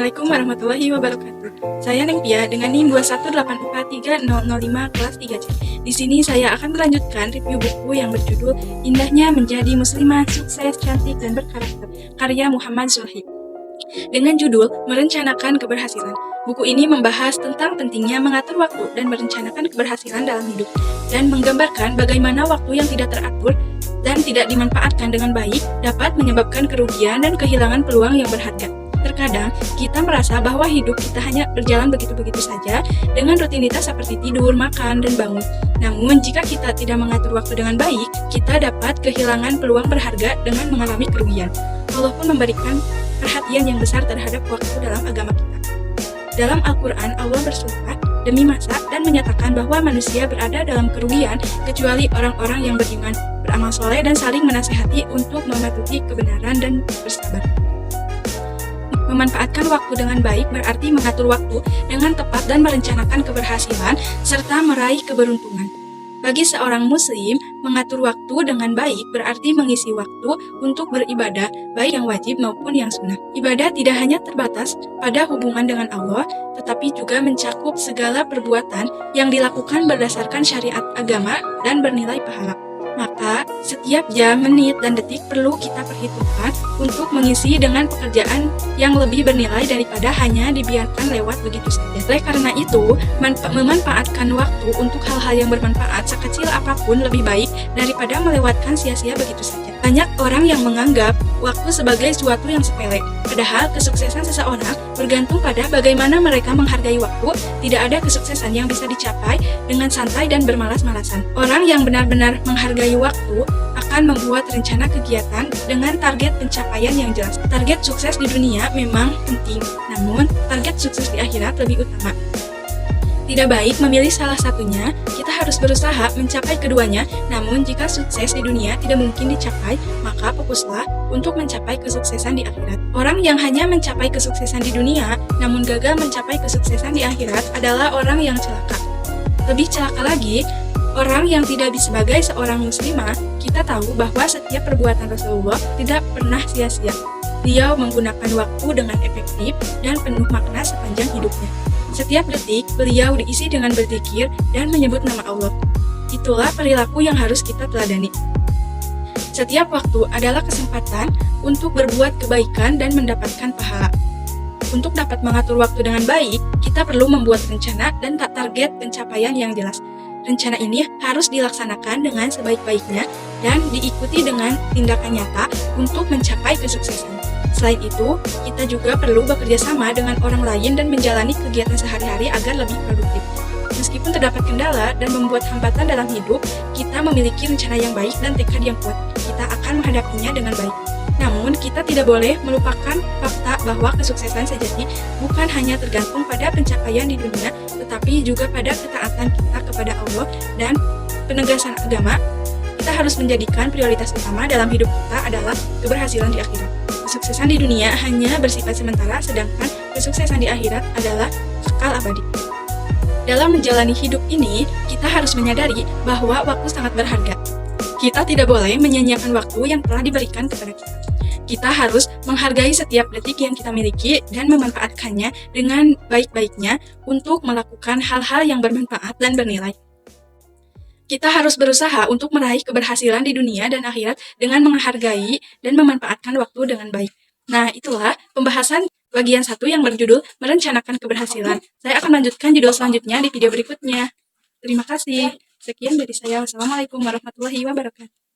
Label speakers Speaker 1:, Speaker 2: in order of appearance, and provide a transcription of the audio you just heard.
Speaker 1: Assalamualaikum warahmatullahi wabarakatuh. Saya Nengpia dengan NIM 218430005 kelas 3C. Di sini saya akan melanjutkan review buku yang berjudul Indahnya Menjadi Muslimah Sukses, Cantik, dan Berkarakter, karya Muhammad Zulhib. Dengan judul Merencanakan Keberhasilan. Buku ini membahas tentang pentingnya mengatur waktu dan merencanakan keberhasilan dalam hidup, dan menggambarkan bagaimana waktu yang tidak teratur dan tidak dimanfaatkan dengan baik dapat menyebabkan kerugian dan kehilangan peluang yang berharga. Terkadang, kita merasa bahwa hidup kita hanya berjalan begitu-begitu saja dengan rutinitas seperti tidur, makan, dan bangun. Namun, jika kita tidak mengatur waktu dengan baik, kita dapat kehilangan peluang berharga dengan mengalami kerugian. Allah pun memberikan perhatian yang besar terhadap waktu dalam agama kita. Dalam Al-Quran, Allah bersumpah demi masa dan menyatakan bahwa manusia berada dalam kerugian kecuali orang-orang yang beriman, beramal soleh, dan saling menasihati untuk mematuhi kebenaran dan bersabar. Memanfaatkan waktu dengan baik berarti mengatur waktu dengan tepat dan merencanakan keberhasilan serta meraih keberuntungan. Bagi seorang muslim, mengatur waktu dengan baik berarti mengisi waktu untuk beribadah, baik yang wajib maupun yang sunnah. Ibadah tidak hanya terbatas pada hubungan dengan Allah, tetapi juga mencakup segala perbuatan yang dilakukan berdasarkan syariat agama dan bernilai pahala. Maka, setiap jam, menit, dan detik perlu kita perhitungkan untuk mengisi dengan pekerjaan yang lebih bernilai daripada hanya dibiarkan lewat begitu saja. Oleh karena itu, memanfaatkan waktu untuk hal-hal yang bermanfaat sekecil apapun lebih baik daripada melewatkan sia-sia begitu saja. Banyak orang yang menganggap waktu sebagai sesuatu yang sepele, padahal kesuksesan seseorang bergantung pada bagaimana mereka menghargai waktu. Tidak ada kesuksesan yang bisa dicapai dengan santai dan bermalas-malasan. Orang yang benar-benar menghargai waktu akan membuat rencana kegiatan dengan target pencapaian yang jelas. Target sukses di dunia memang penting, namun target sukses di akhirat lebih utama. Tidak baik memilih salah satunya, kita harus berusaha mencapai keduanya, namun jika sukses di dunia tidak mungkin dicapai, maka fokuslah untuk mencapai kesuksesan di akhirat. Orang yang hanya mencapai kesuksesan di dunia, namun gagal mencapai kesuksesan di akhirat adalah orang yang celaka. Lebih celaka lagi, orang yang tidak sebagai seorang muslimah, kita tahu bahwa setiap perbuatan Rasulullah tidak pernah sia-sia. Beliau menggunakan waktu dengan efektif dan penuh makna sepanjang hidupnya. Setiap detik, beliau diisi dengan berzikir dan menyebut nama Allah. Itulah perilaku yang harus kita teladani. Setiap waktu adalah kesempatan untuk berbuat kebaikan dan mendapatkan pahala. Untuk dapat mengatur waktu dengan baik, kita perlu membuat rencana dan target pencapaian yang jelas. Rencana ini harus dilaksanakan dengan sebaik-baiknya dan diikuti dengan tindakan nyata untuk mencapai kesuksesan. Selain itu, kita juga perlu bekerja sama dengan orang lain dan menjalani kegiatan sehari-hari agar lebih produktif. Meskipun terdapat kendala dan membuat hambatan dalam hidup, kita memiliki rencana yang baik dan tekad yang kuat. Kita akan menghadapinya dengan baik. Namun, kita tidak boleh melupakan fakta bahwa kesuksesan sejati bukan hanya tergantung pada pencapaian di dunia, tetapi juga pada ketaatan kita kepada Allah dan penegasan agama. Kita harus menjadikan prioritas utama dalam hidup kita adalah keberhasilan di akhirat. Kesuksesan di dunia hanya bersifat sementara, sedangkan kesuksesan di akhirat adalah kekal abadi. Dalam menjalani hidup ini, kita harus menyadari bahwa waktu sangat berharga. Kita tidak boleh menyia-nyiakan waktu yang telah diberikan kepada kita. Kita harus menghargai setiap detik yang kita miliki dan memanfaatkannya dengan baik-baiknya untuk melakukan hal-hal yang bermanfaat dan bernilai. Kita harus berusaha untuk meraih keberhasilan di dunia dan akhirat dengan menghargai dan memanfaatkan waktu dengan baik. Nah, itulah pembahasan bagian 1 yang berjudul Merencanakan Keberhasilan. Saya akan lanjutkan judul selanjutnya di video berikutnya. Terima kasih. Sekian dari saya. Wassalamualaikum warahmatullahi wabarakatuh.